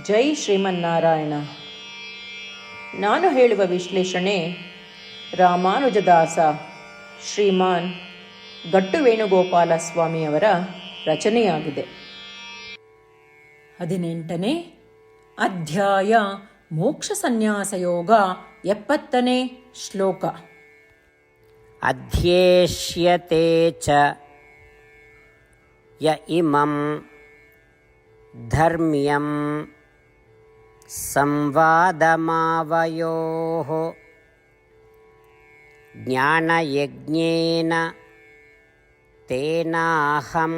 ಜೈ ಶ್ರೀಮನ್ನಾರಾಯಣ. ನಾನು ಹೇಳುವ ವಿಶ್ಲೇಷಣೆ ರಾಮಾನುಜದಾಸ ಶ್ರೀಮಾನ್ ಗಟ್ಟು ವೇಣುಗೋಪಾಲ ಸ್ವಾಮಿಯವರ ರಚನೆಯಾಗಿದೆ. 18ನೇ ಅಧ್ಯಾಯ ಮೋಕ್ಷ ಸನ್ಯಾಸ ಯೋಗ 70ನೇ ಶ್ಲೋಕ. ಅಧ್ಯೇಷ್ಯತೆ ಚ ಯ ಇಮಂ ಧರ್ಮ್ಯಂ ಸಂವಾದಮಾವಯೋಃ ಜ್ಞಾನಯಜ್ಞೇನ ತೇನಾಹಂ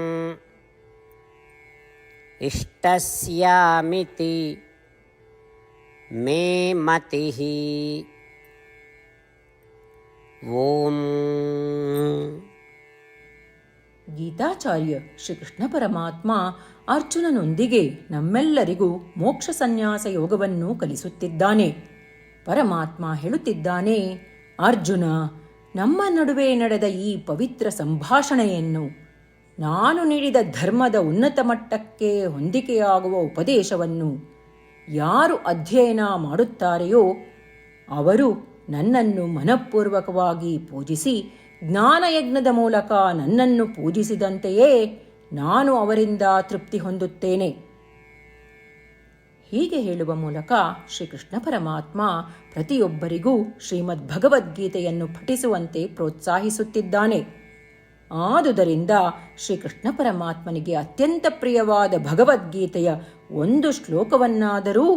ಇಷ್ಟಸ್ಯಾಮಿತಿ ಮೇ ಮತಿಃ. ಓಂ. ಗೀತಾಚಾರ್ಯ ಶ್ರೀಕೃಷ್ಣ ಪರಮಾತ್ಮ ಅರ್ಜುನನೊಂದಿಗೆ ನಮ್ಮೆಲ್ಲರಿಗೂ ಮೋಕ್ಷ ಸನ್ಯಾಸ ಯೋಗವನ್ನು ಕಲಿಸುತ್ತಿದ್ದಾನೆ. ಪರಮಾತ್ಮ ಹೇಳುತ್ತಿದ್ದಾನೆ, ಅರ್ಜುನ, ನಮ್ಮ ನಡುವೆ ನಡೆದ ಈ ಪವಿತ್ರ ಸಂಭಾಷಣೆಯನ್ನು, ನಾನು ನೀಡಿದ ಧರ್ಮದ ಉನ್ನತ ಮಟ್ಟಕ್ಕೆ ಹೊಂದಿಕೆಯಾಗುವ ಉಪದೇಶವನ್ನು ಯಾರು ಅಧ್ಯಯನ ಮಾಡುತ್ತಾರೆಯೋ ಅವರು ನನ್ನನ್ನು ಮನಃಪೂರ್ವಕವಾಗಿ ಪೂಜಿಸಿ ಜ್ಞಾನಯಜ್ಞದ ಮೂಲಕ ನನ್ನನ್ನು ಪೂಜಿಸಿದಂತೆಯೇ ನಾನು ಅವರಿಂದ ತೃಪ್ತಿ ಹೊಂದುತ್ತೇನೆ. ಹೀಗೆ ಹೇಳುವ ಮೂಲಕ ಶ್ರೀಕೃಷ್ಣ ಪರಮಾತ್ಮ ಪ್ರತಿಯೊಬ್ಬರಿಗೂ ಶ್ರೀಮದ್ ಭಗವದ್ಗೀತೆಯನ್ನು ಪಠಿಸುವಂತೆ ಪ್ರೋತ್ಸಾಹಿಸುತ್ತಿದ್ದಾನೆ. ಆದುದರಿಂದ ಶ್ರೀಕೃಷ್ಣ ಪರಮಾತ್ಮನಿಗೆ ಅತ್ಯಂತ ಪ್ರಿಯವಾದ ಭಗವದ್ಗೀತೆಯ ಒಂದು ಶ್ಲೋಕವನ್ನಾದರೂ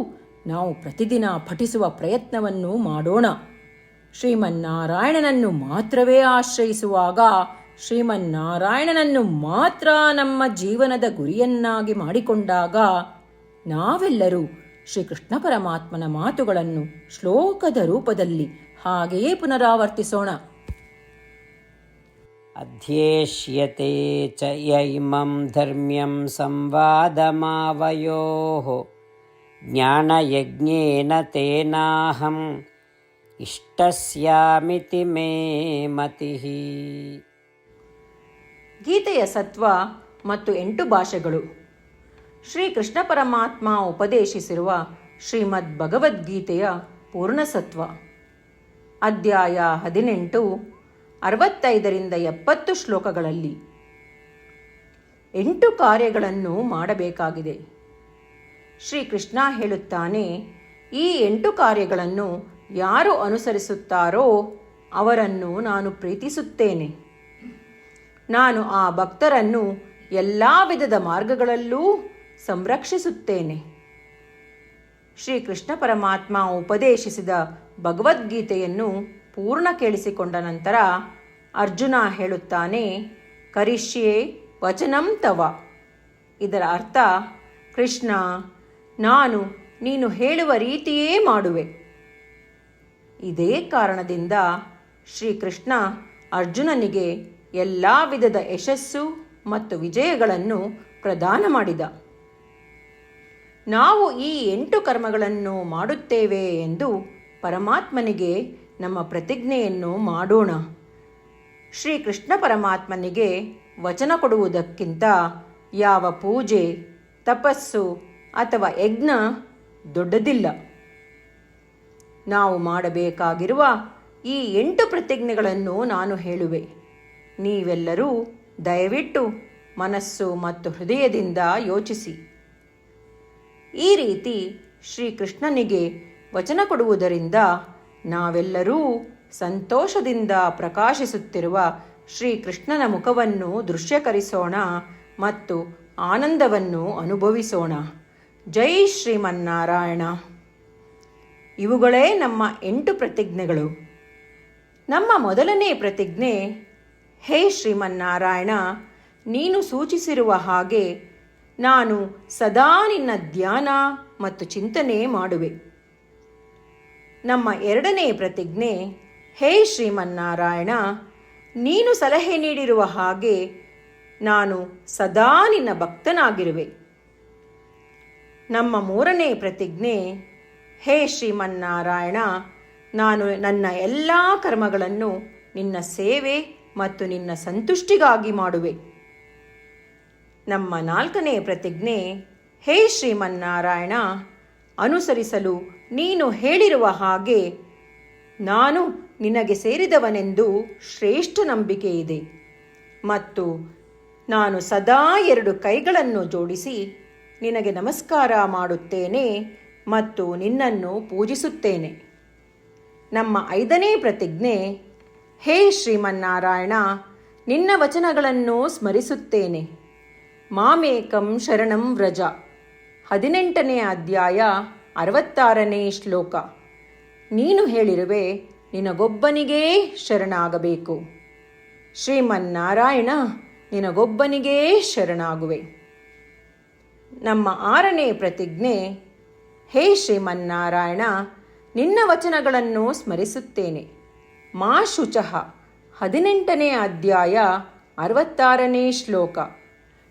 ನಾವು ಪ್ರತಿದಿನ ಪಠಿಸುವ ಪ್ರಯತ್ನವನ್ನು ಮಾಡೋಣ. ಶ್ರೀಮನ್ನಾರಾಯಣನನ್ನು ಮಾತ್ರವೇ ಆಶ್ರಯಿಸುವಾಗ, ಶ್ರೀಮನ್ನಾರಾಯಣನನ್ನು ಮಾತ್ರ ನಮ್ಮ ಜೀವನದ ಗುರಿಯನ್ನಾಗಿ ಮಾಡಿಕೊಂಡಾಗ ನಾವೆಲ್ಲರೂ ಶ್ರೀಕೃಷ್ಣ ಪರಮಾತ್ಮನ ಮಾತುಗಳನ್ನು ಶ್ಲೋಕದ ರೂಪದಲ್ಲಿ ಹಾಗೆಯೇ ಪುನರಾವರ್ತಿಸೋಣ. ಅಧ್ಯೇಷ್ಯತೆ ಚ ಯ ಇಮಂ ಧರ್ಮ್ಯಂ ಸಂವಾದಮಾವಯೋಃ ಜ್ಞಾನಯಜ್ಞೇನ ತೇನಾಹಂ ಇಷ್ಟಸ್ಯಾಮಿತಿ ಮೇ ಮತಿಃ. ಗೀತೆಯ ಸತ್ವ ಮತ್ತು 8 ಭಾಷೆಗಳು. ಶ್ರೀಕೃಷ್ಣ ಪರಮಾತ್ಮ ಉಪದೇಶಿಸಿರುವ ಶ್ರೀಮದ್ ಭಗವದ್ಗೀತೆಯ ಪೂರ್ಣಸತ್ವ. ಅಧ್ಯಾಯ 18 65ರಿಂದ 70 ಶ್ಲೋಕಗಳಲ್ಲಿ 8 ಕಾರ್ಯಗಳನ್ನು ಮಾಡಬೇಕಾಗಿದೆ. ಶ್ರೀಕೃಷ್ಣ ಹೇಳುತ್ತಾನೆ, ಈ 8 ಕಾರ್ಯಗಳನ್ನು ಯಾರು ಅನುಸರಿಸುತ್ತಾರೋ ಅವರನ್ನು ನಾನು ಪ್ರೀತಿಸುತ್ತೇನೆ. ನಾನು ಆ ಭಕ್ತರನ್ನು ಎಲ್ಲ ವಿಧದ ಮಾರ್ಗಗಳಲ್ಲೂ ಸಂರಕ್ಷಿಸುತ್ತೇನೆ. ಶ್ರೀಕೃಷ್ಣ ಪರಮಾತ್ಮ ಉಪದೇಶಿಸಿದ ಭಗವದ್ಗೀತೆಯನ್ನು ಪೂರ್ಣ ಕೇಳಿಸಿಕೊಂಡ ನಂತರ ಅರ್ಜುನ ಹೇಳುತ್ತಾನೆ, ಕರಿಷ್ಯೆ ವಚನಂ ತವ. ಇದರ ಅರ್ಥ, ಕೃಷ್ಣ, ನಾನು ನೀನು ಹೇಳುವ ರೀತಿಯೇ ಮಾಡುವೆ. ಇದೇ ಕಾರಣದಿಂದ ಶ್ರೀಕೃಷ್ಣ ಅರ್ಜುನನಿಗೆ ಎಲ್ಲ ವಿಧದ ಯಶಸ್ಸು ಮತ್ತು ವಿಜಯಗಳನ್ನು ಪ್ರದಾನ ಮಾಡಿದ. ನಾವು ಈ 8 ಕರ್ಮಗಳನ್ನು ಮಾಡುತ್ತೇವೆ ಎಂದು ಪರಮಾತ್ಮನಿಗೆ ನಮ್ಮ ಪ್ರತಿಜ್ಞೆಯನ್ನು ಮಾಡೋಣ. ಶ್ರೀಕೃಷ್ಣ ಪರಮಾತ್ಮನಿಗೆ ವಚನ ಕೊಡುವುದಕ್ಕಿಂತ ಯಾವ ಪೂಜೆ, ತಪಸ್ಸು ಅಥವಾ ಯಜ್ಞ ದೊಡ್ಡದಿಲ್ಲ. ನಾವು ಮಾಡಬೇಕಾಗಿರುವ ಈ 8 ಪ್ರತಿಜ್ಞೆಗಳನ್ನು ನಾನು ಹೇಳುವೆ. ನೀವೆಲ್ಲರೂ ದಯವಿಟ್ಟು ಮನಸ್ಸು ಮತ್ತು ಹೃದಯದಿಂದ ಯೋಚಿಸಿ. ಈ ರೀತಿ ಶ್ರೀಕೃಷ್ಣನಿಗೆ ವಚನ ಕೊಡುವುದರಿಂದ ನಾವೆಲ್ಲರೂ ಸಂತೋಷದಿಂದ ಪ್ರಕಾಶಿಸುತ್ತಿರುವ ಶ್ರೀಕೃಷ್ಣನ ಮುಖವನ್ನು ದೃಶ್ಯಕರಿಸೋಣ ಮತ್ತು ಆನಂದವನ್ನು ಅನುಭವಿಸೋಣ. ಜೈ ಶ್ರೀಮನ್ನಾರಾಯಣ. ಇವುಗಳೇ ನಮ್ಮ 8 ಪ್ರತಿಜ್ಞೆಗಳು. ನಮ್ಮ ಮೊದಲನೇ ಪ್ರತಿಜ್ಞೆ, ಹೇ ಶ್ರೀಮನ್ನಾರಾಯಣ, ನೀನು ಸೂಚಿಸಿರುವ ಹಾಗೆ ನಾನು ಸದಾ ನಿನ್ನ ಧ್ಯಾನ ಮತ್ತು ಚಿಂತನೆ ಮಾಡುವೆ. ನಮ್ಮ ಎರಡನೇ ಪ್ರತಿಜ್ಞೆ, ಹೇ ಶ್ರೀಮನ್ನಾರಾಯಣ, ನೀನು ಸಲಹೆ ನೀಡಿರುವ ಹಾಗೆ ನಾನು ಸದಾ ನಿನ್ನ ಭಕ್ತನಾಗಿರುವೆ. ನಮ್ಮ ಮೂರನೇ ಪ್ರತಿಜ್ಞೆ, ಹೇ ಶ್ರೀಮನ್ನಾರಾಯಣ, ನಾನು ನನ್ನ ಎಲ್ಲ ಕರ್ಮಗಳನ್ನು ನಿನ್ನ ಸೇವೆ ಮತ್ತು ನಿನ್ನ ಸಂತುಷ್ಟಿಗಾಗಿ ಮಾಡುವೆ. ನಮ್ಮ 4ನೇ ಪ್ರತಿಜ್ಞೆ, ಹೇ ಶ್ರೀಮನ್ನಾರಾಯಣ, ಅನುಸರಿಸಲು ನೀನು ಹೇಳಿರುವ ಹಾಗೆ ನಾನು ನಿನಗೆ ಸೇರಿದವನೆಂದು ಶ್ರೇಷ್ಠ ನಂಬಿಕೆ ಇದೆ ಮತ್ತು ನಾನು ಸದಾ 2 ಕೈಗಳನ್ನು ಜೋಡಿಸಿ ನಿನಗೆ ನಮಸ್ಕಾರ ಮಾಡುತ್ತೇನೆ ಮತ್ತು ನಿನ್ನನ್ನು ಪೂಜಿಸುತ್ತೇನೆ. ನಮ್ಮ 5ನೇ ಪ್ರತಿಜ್ಞೆ: ಹೇ ಶ್ರೀಮನ್ನಾರಾಯಣ, ನಿನ್ನ ವಚನಗಳನ್ನು ಸ್ಮರಿಸುತ್ತೇನೆ. ಮಾಮೇಕಂ ಶರಣಂ ವ್ರಜ. 18ನೇ ಅಧ್ಯಾಯ 66ನೇ ಶ್ಲೋಕ. ನೀನು ಹೇಳಿರುವೆ, ನಿನಗೊಬ್ಬನಿಗೇ ಶರಣಾಗಬೇಕು. ಶ್ರೀಮನ್ನಾರಾಯಣ, ನಿನಗೊಬ್ಬನಿಗೇ ಶರಣಾಗುವೆ. ನಮ್ಮ 6ನೇ ಪ್ರತಿಜ್ಞೆ: ಹೇ ಶ್ರೀಮನ್ನಾರಾಯಣ, ನಿನ್ನ ವಚನಗಳನ್ನು ಸ್ಮರಿಸುತ್ತೇನೆ. ಮಾ ಶುಚಃ. 18ನೇ ಅಧ್ಯಾಯ 66ನೇ ಶ್ಲೋಕ.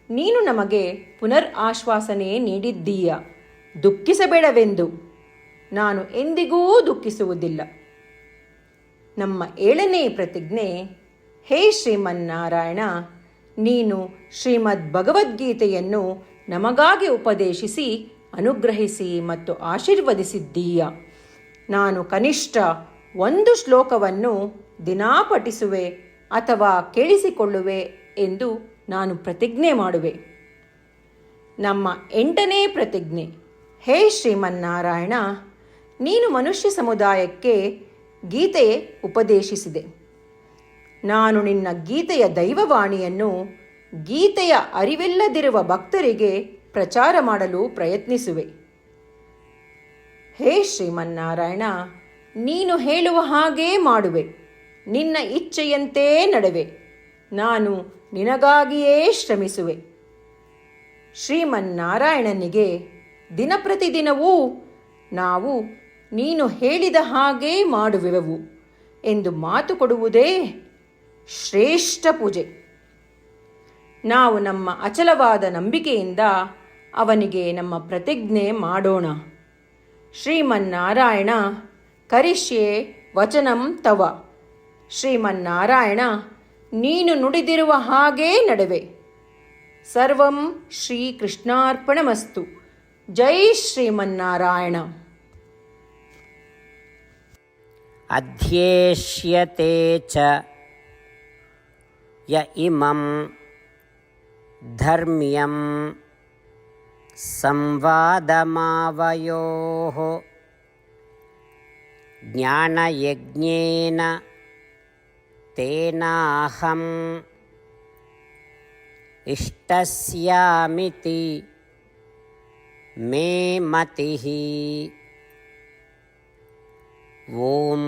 ನೀನು ನಮಗೆ ಪುನರ್ ಆಶ್ವಾಸನೆ ನೀಡಿದ್ದೀಯ, ದುಃಖಿಸಬೇಡವೆಂದು. ನಾನು ಎಂದಿಗೂ ದುಃಖಿಸುವುದಿಲ್ಲ. ನಮ್ಮ 7ನೇ ಪ್ರತಿಜ್ಞೆ: ಹೇ ಶ್ರೀಮನ್ನಾರಾಯಣ, ನೀನು ಶ್ರೀಮದ್ ಭಗವದ್ಗೀತೆಯನ್ನು ನಮಗಾಗಿ ಉಪದೇಶಿಸಿ ಅನುಗ್ರಹಿಸಿ ಮತ್ತು ಆಶೀರ್ವದಿಸಿದ್ದೀಯ. ನಾನು ಕನಿಷ್ಠ 1 ಶ್ಲೋಕವನ್ನು ದಿನಾ ಪಠಿಸುವೆ ಅಥವಾ ಕೇಳಿಸಿಕೊಳ್ಳುವೆ ಎಂದು ನಾನು ಪ್ರತಿಜ್ಞೆ ಮಾಡುವೆ. ನಮ್ಮ 8ನೇ ಪ್ರತಿಜ್ಞೆ: ಹೇ ಶ್ರೀಮನ್ನಾರಾಯಣ, ನೀನು ಮನುಷ್ಯ ಸಮುದಾಯಕ್ಕೆ ಗೀತೆ ಉಪದೇಶಿಸಿದೆ. ನಾನು ನಿನ್ನ ಗೀತೆಯ ದೈವವಾಣಿಯನ್ನು ಗೀತೆಯ ಅರಿವಿಲ್ಲದಿರುವ ಭಕ್ತರಿಗೆ ಪ್ರಚಾರ ಮಾಡಲು ಪ್ರಯತ್ನಿಸುವೆ. ಹೇ ಶ್ರೀಮನ್ನಾರಾಯಣ, ನೀನು ಹೇಳುವ ಹಾಗೇ ಮಾಡುವೆ. ನಿನ್ನ ಇಚ್ಛೆಯಂತೆ ನಡೆವೆ. ನಾನು ನಿನಗಾಗಿಯೇ ಶ್ರಮಿಸುವೆ. ಶ್ರೀಮನ್ನಾರಾಯಣನಿಗೆ ದಿನಪ್ರತಿದಿನವೂ ನಾವು ನೀನು ಹೇಳಿದ ಹಾಗೇ ಮಾಡುವೆವು ಎಂದು ಮಾತು ಕೊಡುವುದೇ ಶ್ರೇಷ್ಠ ಪೂಜೆ. ನಾವು ನಮ್ಮ ಅಚಲವಾದ ನಂಬಿಕೆಯಿಂದ ಅವನಿಗೆ ನಮ್ಮ ಪ್ರತಿಜ್ಞೆ ಮಾಡೋಣ. ಶ್ರೀಮನ್ನಾರಾಯಣ, ಕರಿಷ್ಯೆ ವಚನಂ ತವ. ಶ್ರೀಮನ್ನಾರಾಯಣ, ನೀನು ನುಡಿದಿರುವ ಹಾಗೇ ನಡೆವೆ. ಸರ್ವಂ ಶ್ರೀಕೃಷ್ಣಾರ್ಪಣಮಸ್ತು. ಜೈ ಶ್ರೀಮನ್ನಾರಾಯಣ. ಅಧ್ಯೇಷ್ಯತೆ ಚ ಯ ಇಮಂ ಧರ್ಮ್ಯಂ ಸಂವಾದಮಾವಯೋಃ ಜ್ಞಾನಯಜ್ಞೇನ ತೇನಾಹಂ ಇಷ್ಟಸ್ಯಾಮಿತಿ ಮೇ ಮತಿಃ. ಓಂ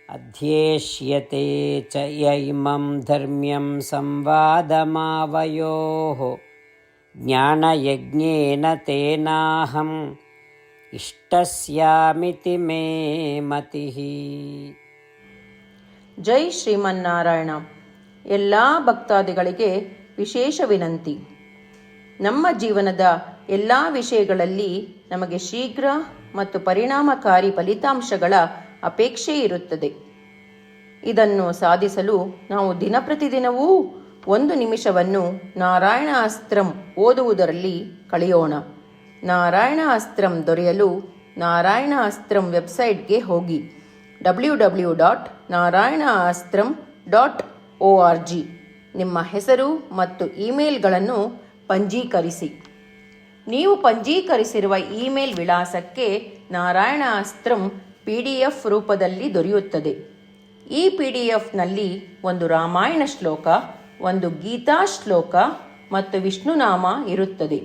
ಅಧ್ಯೇಷ್ಯತೆ ಚ ಯ ಇಮಂ ಧರ್ಮ್ಯಂ ಸಂವಾದಮಾವಯೋಃ ಜ್ಞಾನಯಜ್ಞೇನ ತೇನಾಹಂ ಇಷ್ಟಸ್ಯಾಮಿತಿ ಮೇ ಮತಿಃ. ಜೈ ಶ್ರೀಮನ್ನಾರಾಯಣ. ಎಲ್ಲ ಭಕ್ತಾದಿಗಳಿಗೆ ವಿಶೇಷ ವಿನಂತಿ. ನಮ್ಮ ಜೀವನದ ಎಲ್ಲ ವಿಷಯಗಳಲ್ಲಿ ನಮಗೆ ಶೀಘ್ರ ಮತ್ತು ಪರಿಣಾಮಕಾರಿ ಫಲಿತಾಂಶಗಳ ಅಪೇಕ್ಷೆ ಇರುತ್ತದೆ. ಇದನ್ನು ಸಾಧಿಸಲು ನಾವು ದಿನಪ್ರತಿದಿನವೂ 1 ನಿಮಿಷವನ್ನು ನಾರಾಯಣ ಅಸ್ತ್ರಂ ಓದುವುದರಲ್ಲಿ ಕಳೆಯೋಣ. ನಾರಾಯಣ ಅಸ್ತ್ರಂ ದೊರೆಯಲು ನಾರಾಯಣ ಅಸ್ತ್ರಂ ವೆಬ್ಸೈಟ್ಗೆ ಹೋಗಿ www.narayanaastram.org. ನಿಮ್ಮ ಹೆಸರು ಮತ್ತು ಇಮೇಲ್ಗಳನ್ನು ಪಂಜೀಕರಿಸಿ. ನೀವು ಪಂಜೀಕರಿಸಿರುವ ಇಮೇಲ್ ವಿಳಾಸಕ್ಕೆ ನಾರಾಯಣ ಅಸ್ತ್ರಂ PDF ರೂಪದಲ್ಲಿ ದೊರೆಯುತ್ತದೆ. ಈ PDFನಲ್ಲಿ 1 ರಾಮಾಯಣ ಶ್ಲೋಕ, 1 ಗೀತಾ ಶ್ಲೋಕ ಮತ್ತು ವಿಷ್ಣುನಾಮ ಇರುತ್ತದೆ.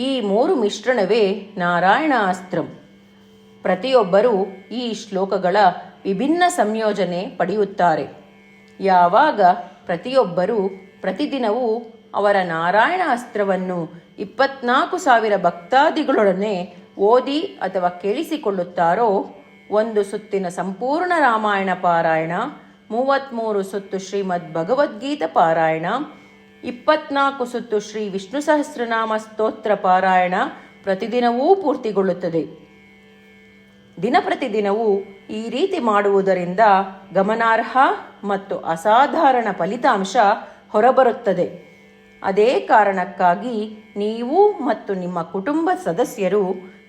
ಈ 3 ಮಿಶ್ರಣವೇ ನಾರಾಯಣ ಅಸ್ತ್ರಂ. ಪ್ರತಿಯೊಬ್ಬರೂ ಈ ಶ್ಲೋಕಗಳ ವಿಭಿನ್ನ ಸಂಯೋಜನೆ ಪಡೆಯುತ್ತಾರೆ. ಯಾವಾಗ ಪ್ರತಿಯೊಬ್ಬರೂ ಪ್ರತಿದಿನವೂ ಅವರ ನಾರಾಯಣ ಅಸ್ತ್ರವನ್ನು 24,000 ಭಕ್ತಾದಿಗಳೊಡನೆ ಓದಿ ಅಥವಾ ಕೇಳಿಸಿಕೊಳ್ಳುತ್ತಾರೋ, 1 ಸುತ್ತಿನ ಸಂಪೂರ್ಣ ರಾಮಾಯಣ ಪಾರಾಯಣ, 33 ಸುತ್ತು ಶ್ರೀಮದ್ ಭಗವದ್ಗೀತಾ ಪಾರಾಯಣ, 24 ಸುತ್ತು ಶ್ರೀ ವಿಷ್ಣು ಸಹಸ್ರನಾಮ ಸ್ತೋತ್ರ ಪಾರಾಯಣ ಪ್ರತಿದಿನವೂ ಪೂರ್ತಿಗೊಳ್ಳುತ್ತದೆ. ದಿನಪ್ರತಿದಿನವೂ ಈ ರೀತಿ ಮಾಡುವುದರಿಂದ ಗಮನಾರ್ಹ ಮತ್ತು ಅಸಾಧಾರಣ ಫಲಿತಾಂಶ ಹೊರಬರುತ್ತದೆ. ಅದೇ ಕಾರಣಕ್ಕಾಗಿ ನೀವು ಮತ್ತು ನಿಮ್ಮ ಕುಟುಂಬ ಸದಸ್ಯರು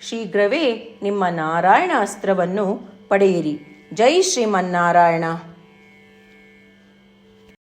ಶೀಘ್ರವೇ ನಿಮ್ಮ ನಾರಾಯಣ ಅಸ್ತ್ರವನ್ನು ಪಡೆಯಿರಿ. ಜೈ ಶ್ರೀಮನ್ನಾರಾಯಣ.